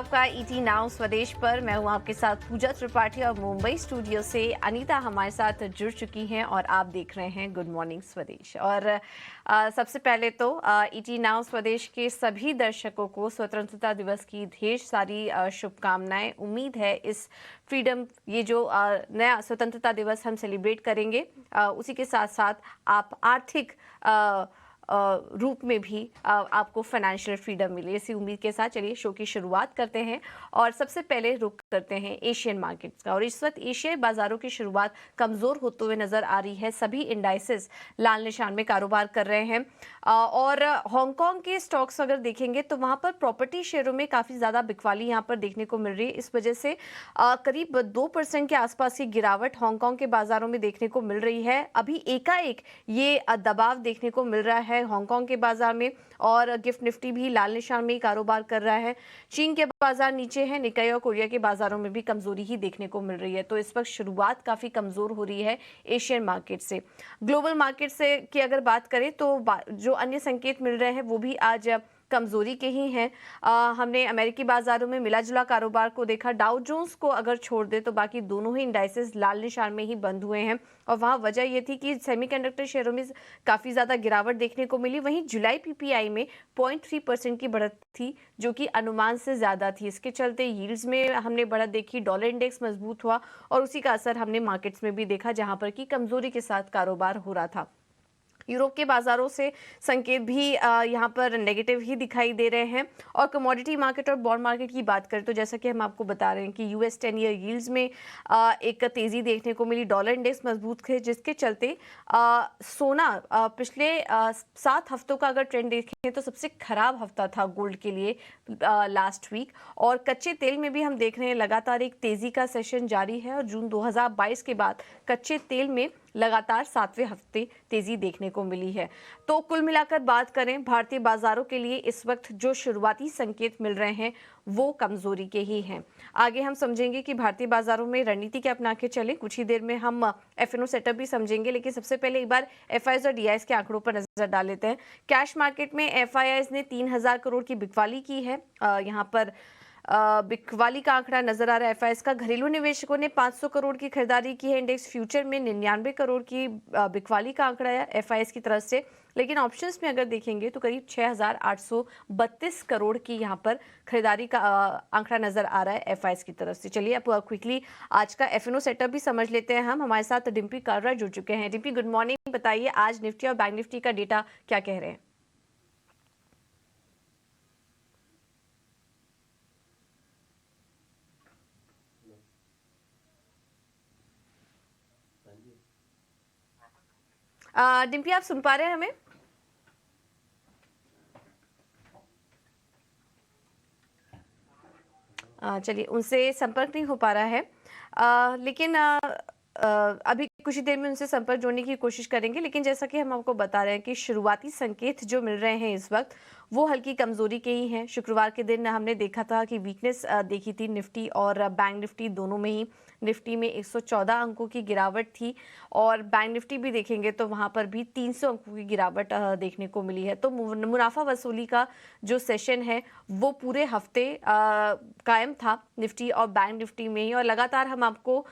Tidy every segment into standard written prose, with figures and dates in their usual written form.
आपका ET now स्वदेश पर। मैं हूं आपके साथ पूजा त्रिपाठी और मुंबई स्टूडियो से अनीता हमारे साथ जुड़ चुकी हैं और आप देख रहे हैं गुड मॉर्निंग स्वदेश। और सबसे पहले तो ईटी नाउ स्वदेश के सभी दर्शकों को स्वतंत्रता दिवस की ढेर सारी शुभकामनाएं। उम्मीद है इस फ्रीडम ये जो नया स्वतंत्रता दिवस हम सेलिब्रेट करेंगे उसी के साथ साथ आप आर्थिक रूप में भी आपको फाइनेंशियल फ्रीडम मिले, इसी उम्मीद के साथ चलिए शो की शुरुआत करते हैं। और सबसे पहले रुख करते हैं एशियन मार्केट्स का। और इस वक्त एशियाई बाजारों की शुरुआत कमजोर होते हुए नजर आ रही है। सभी इंडाइसेस लाल निशान में कारोबार कर रहे हैं। और हांगकांग के स्टॉक्स अगर देखेंगे तो वहां पर प्रॉपर्टी शेयरों में काफी ज्यादा बिकवाली यहां पर देखने को मिल रही है। इस वजह से करीब 2% के आसपास की गिरावट हांगकांग के बाजारों में देखने को मिल रही है। अभी एकाएक ये दबाव देखने को मिल रहा है हांगकांग के बाजार में। और गिफ्ट निफ्टी भी लाल निशान में ही कारोबार कर रहा है। चीन के बाजार नीचे है। निकाई और कोरिया के बाजारों में भी कमजोरी ही देखने को मिल रही है। तो इस वक्त शुरुआत काफी कमजोर हो रही है एशियन मार्केट से। ग्लोबल मार्केट से की अगर बात करें तो जो अन्य संकेत मिल रहे हैं वो भी आज कमजोरी के ही हैं। हमने अमेरिकी बाजारों में मिला जुला कारोबार को देखा। डाउ जोन्स को अगर छोड़ दे तो बाकी दोनों ही इंडाइसेस लाल निशान में ही बंद हुए हैं। और वहां वजह यह थी कि सेमीकंडक्टर शेयरों में काफी ज्यादा गिरावट देखने को मिली। वहीं जुलाई पीपीआई में 0.3% की बढ़त थी जो कि अनुमान से ज्यादा थी। इसके चलते यील्ड्स में हमने बढ़त देखी। डॉलर इंडेक्स मजबूत हुआ और उसी का असर हमने मार्केट्स में भी देखा जहां पर की कमजोरी के साथ कारोबार हो रहा था। यूरोप के बाजारों से संकेत भी यहाँ पर नेगेटिव ही दिखाई दे रहे हैं। और कमोडिटी मार्केट और बॉन्ड मार्केट की बात करें तो जैसा कि हम आपको बता रहे हैं कि यूएस 10 ईयर यील्ड्स में एक तेजी देखने को मिली। डॉलर इंडेक्स मजबूत थे जिसके चलते सोना पिछले 7 हफ्तों का अगर ट्रेंड देखें तो सबसे खराब हफ्ता था गोल्ड के लिए लास्ट वीक। और कच्चे तेल में भी हम देख रहे हैं लगातार एक तेजी का सेशन जारी है। और जून 2022 के बाद कच्चे तेल में लगातार 7वें हफ्ते तेजी देखने को मिली है। तो कुल मिलाकर बात करें भारतीय बाजारों के लिए इस वक्त जो शुरुआती संकेत मिल रहे हैं वो कमजोरी के ही हैं। आगे हम समझेंगे कि भारतीय बाजारों में रणनीति क्या अपना के चले। कुछ ही देर में हम एफएनओ सेटअप भी समझेंगे, लेकिन सबसे पहले एक बार एफआईआईज और डीआईएस के आंकड़ों पर नजर डाल लेते हैं। कैश मार्केट में एफआईआईज ने 3000 करोड़ की बिकवाली की है। यहाँ पर बिकवाली का आंकड़ा नजर आ रहा है एफआईआईज का। घरेलू निवेशकों ने 500 करोड़ की खरीदारी की है। इंडेक्स फ्यूचर में 99 करोड़ की बिकवाली का आंकड़ा है एफआईआईज की तरफ से। लेकिन ऑप्शंस में अगर देखेंगे तो करीब 6832 करोड़ की यहाँ पर खरीदारी का आंकड़ा नजर आ रहा है एफआईआईज की तरफ से। चलिए अब क्विकली आज का एफएनओ सेटअप भी समझ लेते हैं हम। हमारे साथ डिम्पी कालरा जुड़ चुके हैं। डिम्पी गुड मॉर्निंग, बताइए आज निफ्टी और बैंक निफ्टी का डेटा क्या कह रहे हैं? डिम्पी आप सुन पा रहे हैं हमें? चलिए उनसे संपर्क नहीं हो पा रहा है। लेकिन अभी कुछ ही देर में उनसे संपर्क जोड़ने की कोशिश करेंगे। लेकिन जैसा कि हम आपको बता रहे हैं कि शुरुआती संकेत जो मिल रहे हैं इस वक्त वो हल्की कमजोरी के ही हैं। शुक्रवार के दिन हमने देखा था कि वीकनेस देखी थी निफ्टी और बैंक निफ्टी दोनों में ही। निफ्टी में 114 अंकों की गिरावट थी और बैंक निफ्टी भी देखेंगे तो वहां पर भी 300 अंकों की गिरावट देखने को मिली है। तो मुनाफा वसूली का जो सेशन है वो पूरे हफ्ते कायम था निफ्टी और बैंक निफ्टी में ही। और लगातार हम आपको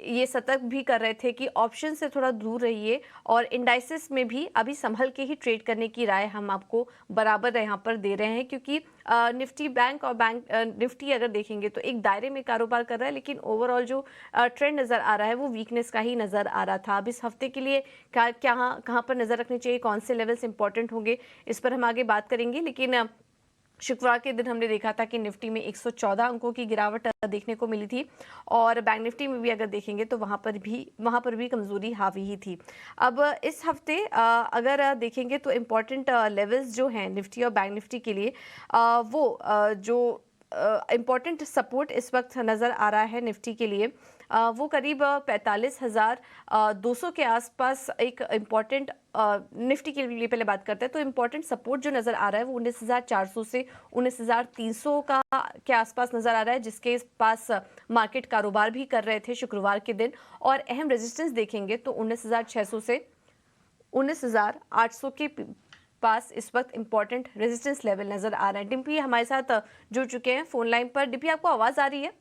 ये सतर्क भी कर रहे थे कि ऑप्शन से थोड़ा दूर रहिए और इंडाइसेस में भी अभी संभल के ही ट्रेड करने की राय हम आपको बराबर यहाँ पर दे रहे हैं। क्योंकि निफ्टी बैंक और बैंक निफ्टी अगर देखेंगे तो एक दायरे में कारोबार कर रहा है, लेकिन ओवरऑल जो ट्रेंड नजर आ रहा है वो वीकनेस का ही नजर आ रहा था। अब इस हफ्ते के लिए कहाँ पर नजर रखनी चाहिए, कौन से लेवल्स इंपॉर्टेंट होंगे, इस पर हम आगे बात करेंगे। लेकिन शुक्रवार के दिन हमने देखा था कि निफ्टी में 114 अंकों की गिरावट देखने को मिली थी और बैंक निफ्टी में भी अगर देखेंगे तो वहां पर भी कमजोरी हावी ही थी। अब इस हफ्ते अगर देखेंगे तो इम्पोर्टेंट लेवल्स जो हैं निफ्टी और बैंक निफ्टी के लिए वो जो इम्पोर्टेंट सपोर्ट इस वक्त नज़र आ रहा है निफ्टी के लिए वो करीब 45,200 के आसपास एक इम्पॉर्टेंट निफ्टी के लिए पहले बात करते हैं तो इम्पॉर्टेंट सपोर्ट जो नज़र आ रहा है वो 19,400 से 19,300 का के आसपास नज़र आ रहा है, जिसके पास मार्केट कारोबार भी कर रहे थे शुक्रवार के दिन। और अहम रेजिस्टेंस देखेंगे तो 19,600 से 19,800 के पास इस वक्त इंपॉर्टेंट रेजिस्टेंस लेवल नजर आ रहा है। डिम्पी हमारे साथ जुड़ चुके हैं फोन लाइन पर। डिम्पी, आपको आवाज आ रही है?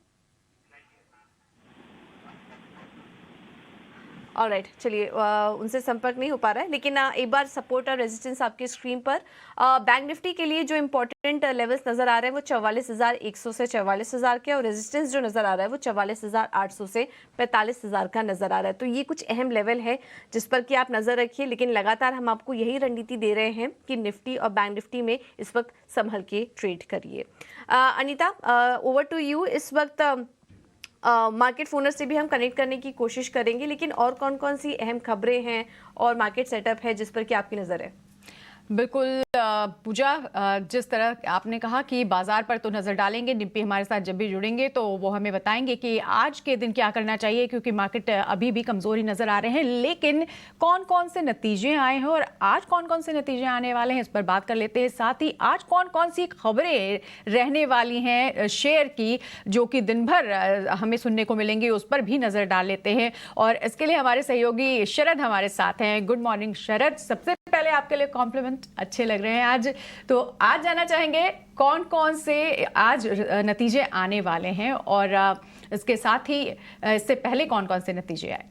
ऑलराइट, चलिए उनसे संपर्क नहीं हो पा रहा है, लेकिन एक बार सपोर्ट और रेजिस्टेंस आपकी स्क्रीन पर। बैंक निफ्टी के लिए जो इंपॉर्टेंट लेवल्स नजर आ रहे हैं वो 44,100 से 44,000 के, और रेजिस्टेंस जो नजर आ रहा है वो 44,800 से 45,000 का नजर आ रहा है। तो ये कुछ अहम लेवल है जिस पर कि आप नजर रखिए, लेकिन लगातार हम आपको यही रणनीति दे रहे हैं कि निफ्टी और बैंक निफ्टी में इस वक्त संभल के ट्रेड करिए। Anita, over to you. इस वक्त मार्केट फोनर से भी हम कनेक्ट करने की कोशिश करेंगे, लेकिन और कौन कौन सी अहम खबरें हैं और मार्केट सेटअप है जिस पर कि आपकी नज़र है? बिल्कुल पूजा, जिस तरह आपने कहा कि बाजार पर तो नज़र डालेंगे, डिम्पी हमारे साथ जब भी जुड़ेंगे तो वो हमें बताएंगे कि आज के दिन क्या करना चाहिए, क्योंकि मार्केट अभी भी कमज़ोरी नज़र आ रहे हैं। लेकिन कौन कौन से नतीजे आए हैं और आज कौन कौन से नतीजे आने वाले हैं, इस पर बात कर लेते हैं। साथ ही आज कौन कौन सी खबरें रहने वाली हैं शेयर की, जो कि दिन भर हमें सुनने को मिलेंगी, उस पर भी नज़र डाल लेते हैं। और इसके लिए हमारे सहयोगी शरद हमारे साथ हैं। गुड मॉर्निंग शरद। सबसे पहले आपके लिए कॉम्प्लीमेंट, अच्छे लग रहे हैं आज। तो आज जानना चाहेंगे कौन कौन से आज नतीजे आने वाले हैं, और इसके साथ ही इससे पहले कौन कौन से नतीजे आए।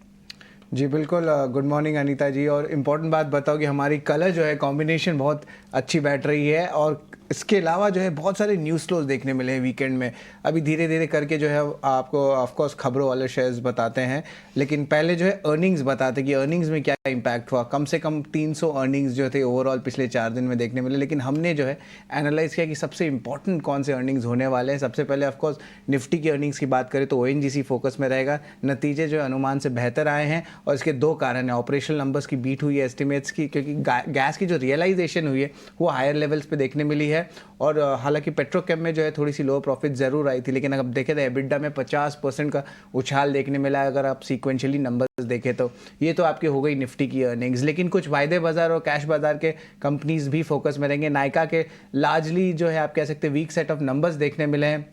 जी बिल्कुल, गुड मॉर्निंग अनीता जी। और इम्पॉर्टेंट बात बताओ कि हमारी कलर जो है कॉम्बिनेशन बहुत अच्छी बैठ रही है, और इसके अलावा जो है बहुत सारे न्यूज़ फ्लोज देखने मिले हैं वीकेंड में। अभी धीरे धीरे करके जो है आपको ऑफकोर्स खबरों वाले शेयर्स बताते हैं, लेकिन पहले जो है अर्निंग्स बताते कि अर्निंग्स में क्या इम्पैक्ट हुआ। कम से कम 300 अर्निंग्स जो थे ओवरऑल पिछले 4 दिन में देखने मिले, लेकिन हमने जो है एनालाइज किया कि सबसे इंपॉर्टेंट कौन से अर्निंग्स होने वाले हैं। सबसे पहले ऑफकोर्स निफ्टी की अर्निंग्स की बात करें तो ONGC फोकस में रहेगा। नतीजे जो अनुमान से बेहतर आए हैं, और इसके 2 कारण हैं। ऑपरेशनल नंबर्स की बीट हुई है एस्टिमेट्स की, क्योंकि गैस की जो रियलाइजेशन हुई है वो हायर लेवल्स पे देखने मिली है। और हालांकि पेट्रोकेम में जो है थोड़ी सी लो प्रॉफिट ज़रूर आई थी, लेकिन अगर देखें तो एबिडा में 50% का उछाल देखने मिला है अगर आप सीक्वेंशियली नंबर्स देखें तो। ये तो आपकी हो गई निफ्टी की अर्निंग्स, लेकिन कुछ वायदे बाजार और कैश बाजार के कंपनीज भी फोकस में रहेंगे। नायका के लार्जली जो है आप कह सकते हैं वीक सेट ऑफ नंबर्स देखने मिले हैं,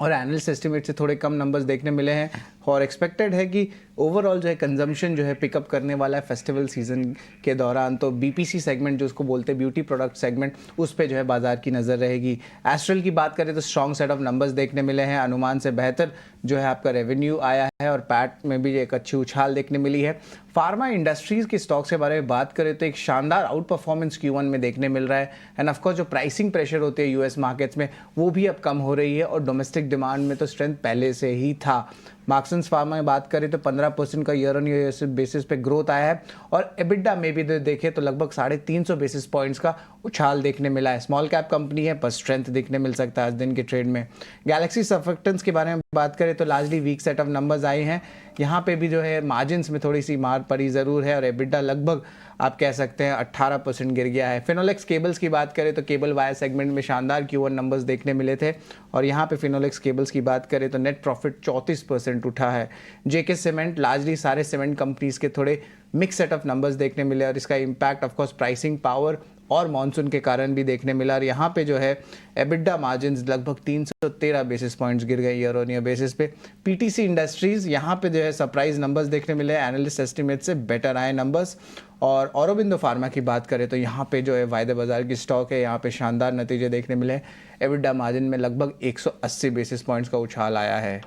और एनालिस्ट एस्टिमेट से थोड़े कम नंबर्स देखने मिले हैं। और एक्सपेक्टेड है कि ओवरऑल जो है कंजम्पशन जो है पिकअप करने वाला है फेस्टिवल सीजन के दौरान। तो BPC सेगमेंट जो उसको बोलते हैं ब्यूटी प्रोडक्ट सेगमेंट, उस पे जो है बाजार की नज़र रहेगी। एस्ट्रल की बात करें तो स्ट्रॉन्ग सेट ऑफ नंबर्स देखने मिले हैं। अनुमान से बेहतर जो है आपका रेवेन्यू आया है, और पैट में भी एक अच्छी उछाल देखने मिली है। फार्मा इंडस्ट्रीज़ के स्टॉक्स के बारे में बात करें तो एक शानदार आउट परफॉर्मेंस Q1 में देखने मिल रहा है। एंड ऑफकोर्स जो प्राइसिंग प्रेशर होते हैं US मार्केट्स में, वो भी अब कम हो रही है, और डोमेस्टिक डिमांड में तो स्ट्रेंथ पहले से ही था। मार्क्सन्स फार्मा में बात करें तो 15% का ईयर ऑन ईयर बेसिस पे ग्रोथ आया है, और एबिडा में भी देखें तो लगभग 350 बेसिस पॉइंट्स का उछाल देखने मिला है। स्मॉल कैप कंपनी है, पर स्ट्रेंथ देखने मिल सकता है आज दिन के ट्रेड में। गैलेक्सी सर्फेक्टेंट्स के बारे में बात करें तो largely weak set of numbers आए हैं। यहाँ पे भी जो है मार्जिन्स में थोड़ी सी मार पड़ी ज़रूर है, और एबिडा लगभग आप कह सकते हैं 18% गिर गया है। फिनोलेक्स केबल्स की बात करें तो केबल वायर सेगमेंट में शानदार Q1 नंबर्स देखने मिले थे, और यहाँ पे फिनोलेक्स केबल्स की बात करें तो नेट प्रॉफिट 34% उठा है। JK सीमेंट, लार्जली सारे सीमेंट कंपनीज के थोड़े मिक्स सेट ऑफ नंबर्स देखने मिले, और इसका इम्पैक्ट ऑफकोर्स प्राइसिंग पावर और मॉनसून के कारण भी देखने मिला। और यहाँ पे जो है एबिडा मार्जिन्स लगभग 313 बेसिस पॉइंट्स गिर गए ईयर ऑन ईयर बेसिस पे। PTC इंडस्ट्रीज, यहाँ पे जो है सरप्राइज नंबर्स देखने मिले, एनालिस्ट एस्टिमेट से बेटर आए नंबर्स। और औरोबिंदो फार्मा की बात करें तो यहाँ पे जो है वायदे बाजार की स्टॉक है, यहाँ पे शानदार नतीजे देखने मिले। एबिडा मार्जिन में लगभग 180 बेसिस पॉइंट्स का उछाल आया है।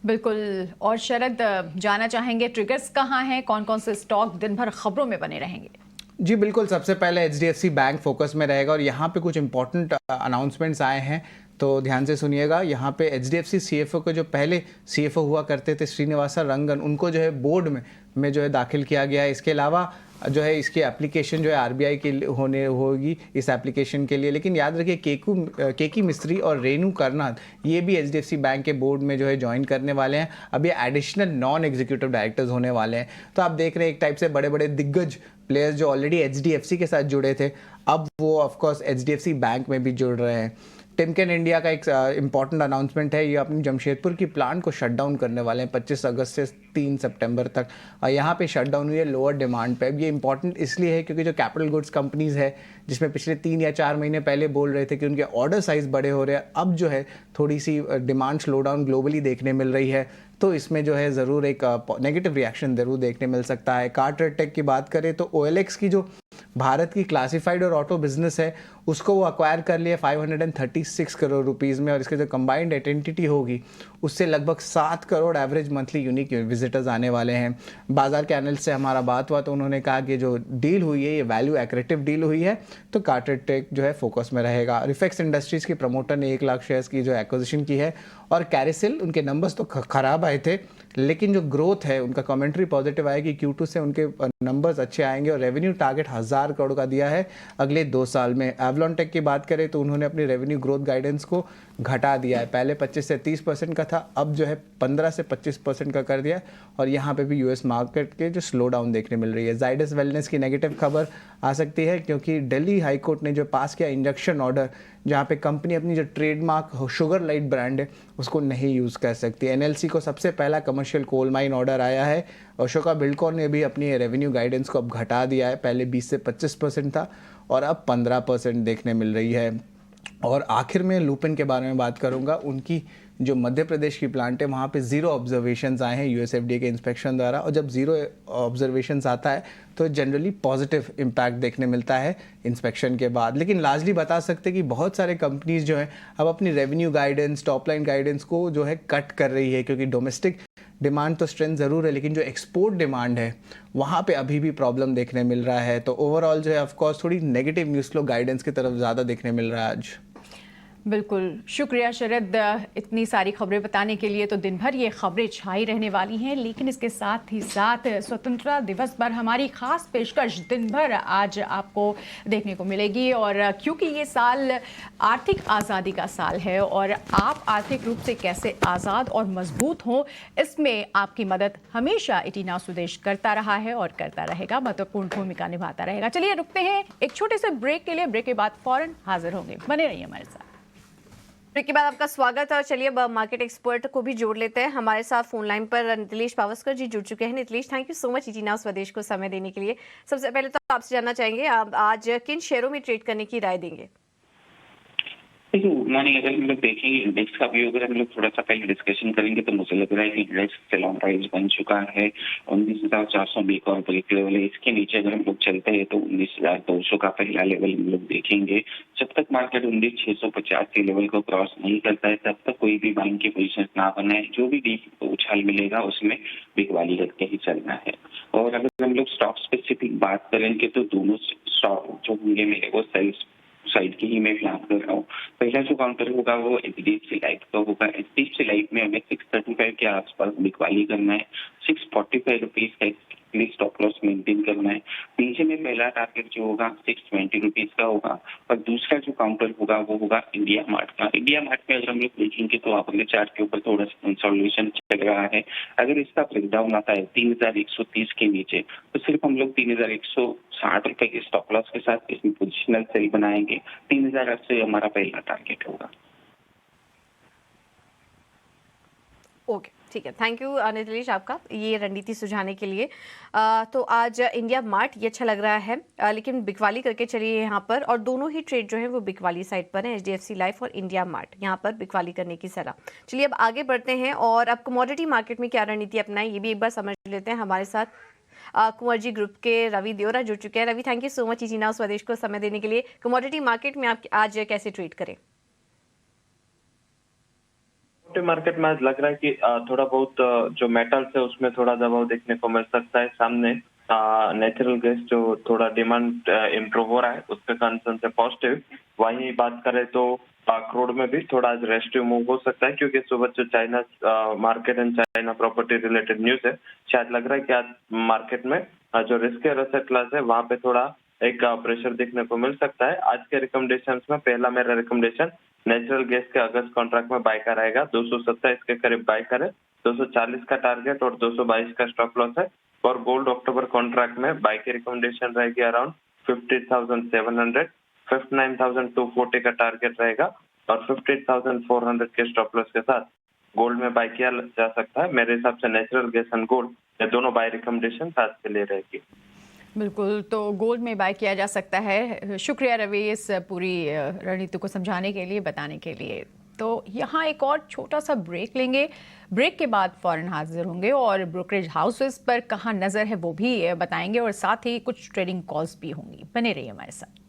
बिल्कुल। और शरद, जाना चाहेंगे ट्रिगर्स कहाँ हैं, कौन कौन से स्टॉक दिन भर खबरों में बने रहेंगे? जी बिल्कुल, सबसे पहले HDFC बैंक फोकस में रहेगा, और यहाँ पे कुछ इंपॉर्टेंट अनाउंसमेंट्स आए हैं, तो ध्यान से सुनिएगा। यहाँ पे HDFC CFO के जो पहले CFO हुआ करते थे श्रीनिवासा रंगन, उनको जो है बोर्ड में जो है दाखिल किया गया है। इसके अलावा जो है इसकी एप्लीकेशन जो है RBI की होगी इस एप्लीकेशन के लिए। लेकिन याद रखिए केकी मिस्त्री और रेनू करनाथ ये भी HDFC बैंक के बोर्ड में जो है ज्वाइन करने वाले हैं। अब ये एडिशनल नॉन एग्जीक्यूटिव डायरेक्टर्स होने वाले हैं। तो आप देख रहे हैं एक टाइप से बड़े बड़े दिग्गज प्लेयर्स जो ऑलरेडी HDFC के साथ जुड़े थे, अब वो ऑफकोर्स HDFC बैंक में भी जुड़ रहे हैं। टिमकेन इंडिया का एक इम्पॉर्टेंट अनाउंसमेंट है, ये अपनी जमशेदपुर की प्लांट को शट डाउन करने वाले हैं 25 अगस्त से 3 सितंबर तक। और यहाँ पे शट डाउन हुई है लोअर डिमांड पे। अब ये इंपॉर्टेंट इसलिए है क्योंकि जो कैपिटल गुड्स कंपनीज है, जिसमें पिछले 3 या 4 महीने पहले बोल रहे थे कि उनके ऑर्डर साइज बड़े हो रहे हैं, अब जो है थोड़ी सी डिमांड स्लो डाउन ग्लोबली देखने मिल रही है, तो इसमें जो है ज़रूर एक नेगेटिव रिएक्शन ज़रूर देखने मिल सकता है। कार्टर टेक की बात करें तो OLX की जो भारत की क्लासिफाइड और ऑटो बिजनेस है उसको वो अक्वायर कर लिया 536 करोड़ रुपीज़ में, और इसके जो कंबाइंड आइडेंटिटी होगी उससे लगभग 7 crore average monthly unique visitors आने वाले हैं। बाजार के एनालिस्ट से हमारा बात हुआ तो उन्होंने कहा कि जो डील हुई है ये वैल्यू एक्रेटिव डील हुई है, तो कार्टर टेक जो है फोकस में रहेगा। रिफेक्स इंडस्ट्रीज़ के प्रमोटर ने 1 लाख शेयर्स की जो एक्विजिशन की है, और कैरिसिल उनके नंबर्स तो खराब आए थे लेकिन जो ग्रोथ है उनका कमेंट्री पॉजिटिव आया कि Q2 से उनके नंबर्स अच्छे आएंगे, और रेवेन्यू टारगेट 1000 करोड़ का दिया है अगले 2 साल में। एवलॉन टेक की बात करें तो उन्होंने अपनी रेवेन्यू ग्रोथ गाइडेंस को घटा दिया है, पहले 25 से 30% का था, अब जो है 15 से 25% का कर दिया, और यहाँ पे भी यूएस मार्केट के जो स्लो डाउन देखने मिल रही है। जाइडस वेलनेस की नेगेटिव खबर आ सकती है क्योंकि दिल्ली हाई कोर्ट ने जो पास किया इंजंक्शन ऑर्डर, जहाँ पे कंपनी अपनी जो ट्रेडमार्क शुगर लाइट ब्रांड है उसको नहीं यूज़ कर सकती। एनएलसी को सबसे पहला कमर्शियल कोल माइन ऑर्डर आया है। अशोका बिल्डकॉन ने भी अपनी रेवेन्यू गाइडेंस को अब घटा दिया है, पहले 20 से 25% था और अब 15% देखने मिल रही है। और आखिर में लुपिन के बारे में बात करूंगा। उनकी जो मध्य प्रदेश की प्लांट है वहाँ पे 0 ऑब्जर्वेशंस आए हैं यूएसएफडीए के इंस्पेक्शन द्वारा, और जब 0 ऑब्जर्वेशंस आता है तो जनरली पॉजिटिव इम्पैक्ट देखने मिलता है इंस्पेक्शन के बाद। लेकिन लार्जली बता सकते कि बहुत सारे कंपनीज जो हैं अब अपनी revenue guidance, top line guidance को जो है कट कर रही है, क्योंकि डोमेस्टिक डिमांड तो स्ट्रेंथ ज़रूर है लेकिन जो एक्सपोर्ट डिमांड है वहाँ पे अभी भी प्रॉब्लम देखने मिल रहा है। तो ओवरऑल जो है ऑफकोर्स थोड़ी नेगेटिव न्यूज़ फ्लो गाइडेंस की तरफ ज़्यादा देखने मिल रहा है आज। बिल्कुल, शुक्रिया शरद, इतनी सारी खबरें बताने के लिए। तो दिन भर ये खबरें छाई रहने वाली हैं, लेकिन इसके साथ ही साथ स्वतंत्रता दिवस पर हमारी खास पेशकश दिन भर आज आपको देखने को मिलेगी। और क्योंकि ये साल आर्थिक आज़ादी का साल है और आप आर्थिक रूप से कैसे आज़ाद और मजबूत हों, इसमें आपकी मदद हमेशा इटीना स्वदेश करता रहा है और करता रहेगा, महत्वपूर्ण भूमिका निभाता रहेगा। चलिए रुकते हैं एक छोटे से ब्रेक के लिए, ब्रेक के बाद फौरन हाजिर होंगे, बने रहिए हमारे साथ। ब्रेक के बाद आपका स्वागत है और चलिए अब मार्केट एक्सपर्ट को भी जोड़ लेते हैं। हमारे साथ फोन लाइन पर नीतीश पावस्कर जी जुड़ चुके हैं। Nitish, thank you so much इटीना स्वदेश को समय देने के लिए। सबसे पहले तो आपसे जानना चाहेंगे आप आज किन शेयरों में ट्रेड करने की राय देंगे? देखिए, गुड मॉर्निंग। अगर हम लोग देखेंगे इंडेक्स का भी, अगर हम लोग थोड़ा सा पहले डिस्कशन करेंगे तो मुझे लग रहा है कि इंडेक्स सेल ऑन राइज बन चुका है। 19,400 भी एक और ब्रेक लेवल है। इसके नीचे अगर हम लोग चलते हैं तो 19,200 का पहला लेवल हम लोग देखेंगे। जब तक मार्केट 19,650 के लेवल को क्रॉस नहीं करता है तब तक कोई भी बाइंग की पोजीशन ना बनाए। जो भी उछाल मिलेगा उसमें बिकवाली करके ही चलना है। और अगर हम लोग स्टॉक स्पेसिफिक बात करेंगे तो दोनों स्टॉक जो होंगे मेरे को सेल्स साइड की ही मैं प्लान कर रहा हूँ। पहला जो काउंटर होगा वो एचडीएफसी लाइफ का होगा। एचडीएफसी लाइफ में हमें 635 के आसपास बिकवाली करना है। 645 रुपीज का स्टॉप लॉस मेंटेन करना है। नीचे में पहला टारगेट जो होगा 620 रुपीज का होगा, और दूसरा जो काउंटर होगा वो होगा इंडिया मार्ट का। इंडिया मार्ट में अगर हम लोग देखेंगे तो अपने चार्ट के ऊपर थोड़ा सा कंसोलिडेशन चल रहा है। अगर इसका ब्रेकडाउन आता है 3,130 के नीचे तो सिर्फ हम लोग 3,160 रुपए के स्टॉप लॉस के साथ इसमें पोजिशनल सेल बनाएंगे। 3,080 हमारा पहला टारगेट होगा। ओके, ठीक है, थैंक यू नीतीश आपका ये रणनीति सुझाने के लिए। तो आज इंडिया मार्ट ये अच्छा लग रहा है, लेकिन बिकवाली करके चलिए यहाँ पर, और दोनों ही ट्रेड जो है वो बिकवाली साइड पर है, एचडीएफसी लाइफ और इंडिया मार्ट, यहाँ पर बिकवाली करने की सलाह। चलिए अब आगे बढ़ते हैं और अब कमोडिटी मार्केट में क्या रणनीति अपनाएं ये भी एक बार समझ लेते हैं। हमारे साथ कुंवर जी ग्रुप के रवि देओरा जुड़ चुके हैं। Ravi, thank you so much इटीना स्वदेश को समय देने के लिए। कमोडिटी मार्केट में आप आज कैसे ट्रेड करें? मार्केट में आज लग रहा है कि थोड़ा बहुत जो मेटल्स है उसमें थोड़ा दबाव देखने को मिल सकता है। सामने नेचुरल गैस जो थोड़ा डिमांड इम्प्रूव हो रहा है उसके कंसर्न से पॉजिटिव। वहीं बात करें तो क्रूड में भी थोड़ा आज रेस्टिव मूव हो सकता है, क्योंकि सुबह जो China market and China property related news है, शायद लग रहा है कि आज मार्केट में जो रिस्क एसेट क्लास है वहां पे थोड़ा एक प्रेशर देखने को मिल सकता है। आज के रिकमेंडेशन में पहला मेरा रिकमेंडेशन नेचुरल गैस के अगस्त कॉन्ट्रैक्ट में बाय का रहेगा। 227 के करीब बाय करे, 240 का टारगेट और 222 का स्टॉप लॉस है। और गोल्ड अक्टूबर कॉन्ट्रैक्ट में बाय की रिकमेंडेशन रहेगी अराउंड 50,700, 59,240 का टारगेट रहेगा और 50,400 के स्टॉप लॉस के साथ गोल्ड में बाय किया जा सकता है। मेरे हिसाब से नेचुरल गैस एंड गोल्ड ये दोनों बाय रिकमेंडेशन आज के लिए रहेगी। बिल्कुल, तो गोल्ड में बाय किया जा सकता है। शुक्रिया रवि इस पूरी रणनीति को समझाने के लिए, बताने के लिए। तो यहाँ एक और छोटा सा ब्रेक लेंगे, ब्रेक के बाद फौरन हाजिर होंगे और ब्रोकरेज हाउसेस पर कहाँ नज़र है वो भी बताएंगे और साथ ही कुछ ट्रेडिंग कॉल्स भी होंगी। बने रहिए हमारे साथ।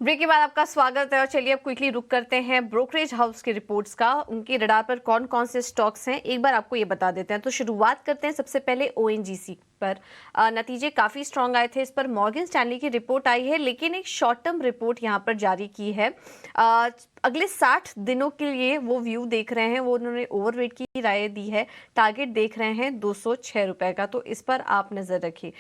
ब्रेक के बाद आपका स्वागत है और चलिए अब क्विकली रुक करते हैं ब्रोकरेज हाउस की रिपोर्ट्स का। उनके रडार पर कौन कौन से स्टॉक्स हैं एक बार आपको ये बता देते हैं। तो शुरुआत करते हैं सबसे पहले ONGC पर। नतीजे काफ़ी स्ट्रांग आए थे। इस पर मॉर्गन स्टैनली की रिपोर्ट आई है, लेकिन एक शॉर्ट टर्म रिपोर्ट यहाँ पर जारी की है। अगले 60 दिनों के लिए वो व्यू देख रहे हैं, वो उन्होंने ओवरवेट की राय दी है। टारगेट देख रहे हैं 206 रुपए का, तो इस पर आप नज़र रखिए।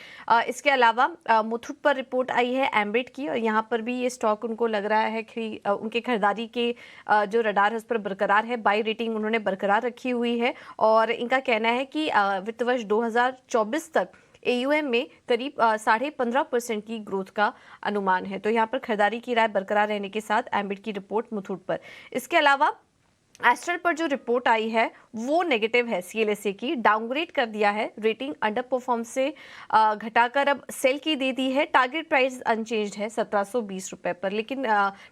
इसके अलावा मुथूट पर रिपोर्ट आई है एम्बिट की, और यहाँ पर भी ये स्टॉक उनको लग रहा है कि उनके खरीदारी के जो रडार है उस पर बरकरार है। बाई रेटिंग उन्होंने बरकरार रखी हुई है और इनका कहना है कि वित्त वर्ष 2024 तक AUM में करीब 15.5% की ग्रोथ का अनुमान है। तो यहाँ पर खरीदारी की राय बरकरार रहने के साथ एम्बिट की रिपोर्ट मुथूट पर। इसके अलावा एस्ट्रल पर जो रिपोर्ट आई है वो नेगेटिव है, CLSA की डाउनग्रेड कर दिया है। रेटिंग अंडर परफॉर्म से घटाकर अब सेल की दे दी है। टारगेट प्राइस अनचेंज्ड है 1720 रुपए पर, लेकिन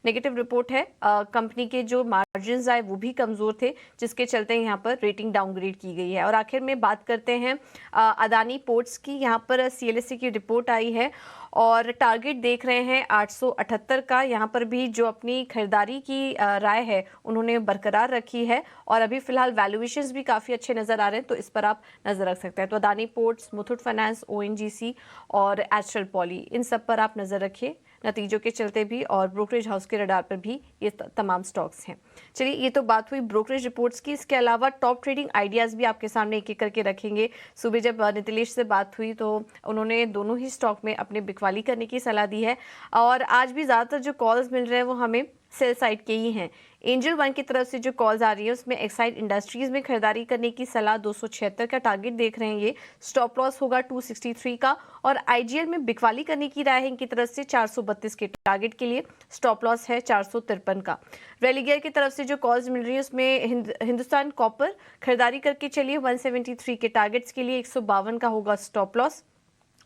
नेगेटिव रिपोर्ट है। कंपनी के जो मार्जिन्स आए वो भी कमज़ोर थे, जिसके चलते यहाँ पर रेटिंग डाउनग्रेड की गई है। और आखिर में बात करते हैं अदानी पोर्ट्स की। यहाँ पर CLSA की रिपोर्ट आई है और टारगेट देख रहे हैं 878 का। यहाँ पर भी जो अपनी खरीदारी की राय है उन्होंने बरकरार रखी है और अभी फिलहाल वैल्यूएशंस भी काफ़ी अच्छे नज़र आ रहे हैं, तो इस पर आप नज़र रख सकते हैं। तो Adani ports, Muthoot finance, ONGC और एस्ट्रल पॉली, इन सब पर आप नज़र रखिए नतीजों के चलते भी, और ब्रोकरेज हाउस के रडार पर भी ये तमाम स्टॉक्स हैं। चलिए, ये तो बात हुई ब्रोकरेज रिपोर्ट्स की। इसके अलावा टॉप ट्रेडिंग आइडियाज़ भी आपके सामने एक एक करके रखेंगे। सुबह जब नीतिलेश से बात हुई तो उन्होंने दोनों ही स्टॉक में अपने बिकवाली करने की सलाह दी है, और आज भी ज़्यादातर जो कॉल्स मिल रहे हैं वो हमें सेल साइड के ही हैं। एंजल वन की तरफ से जो कॉल्स आ रही है उसमें एक्साइड इंडस्ट्रीज में खरीदारी करने की सलाह, 276 का टारगेट देख रहे हैं ये। स्टॉप लॉस होगा 263 का, और IGL में बिकवाली करने की राय है इनकी तरफ से 432 के टारगेट के लिए। स्टॉप लॉस है 453 का। रेलिगेयर की तरफ से जो कॉल्स मिल रही है उसमें हिंदुस्तान कॉपर खरीदारी करके चलिए 173 के टारगेट्स के लिए, 152 का होगा स्टॉप लॉस।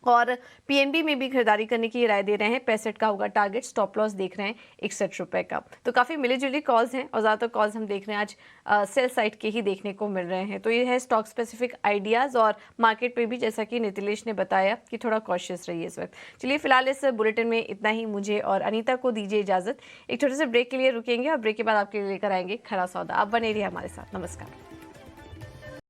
और PNB में भी खरीदारी करने की राय दे रहे हैं, 65 का होगा टारगेट। स्टॉप लॉस देख रहे हैं 61 रुपए का। तो काफ़ी मिली जुली कॉल्स हैं और ज़्यादातर कॉल्स हम देख रहे हैं आज सेल साइड के ही देखने को मिल रहे हैं। तो ये है स्टॉक स्पेसिफिक आइडियाज़, और मार्केट पे भी जैसा कि नीतिलेश ने बताया कि थोड़ा कॉशियस रहिए इस वक्त। चलिए, फिलहाल इस बुलेटिन में इतना ही। मुझे और अनीता को दीजिए इजाज़त। एक छोटे से ब्रेक के लिए रुकेंगे और ब्रेक के बाद आपके लिए लेकर आएंगे खरा सौदा। आप बने रहिए हमारे साथ। नमस्कार।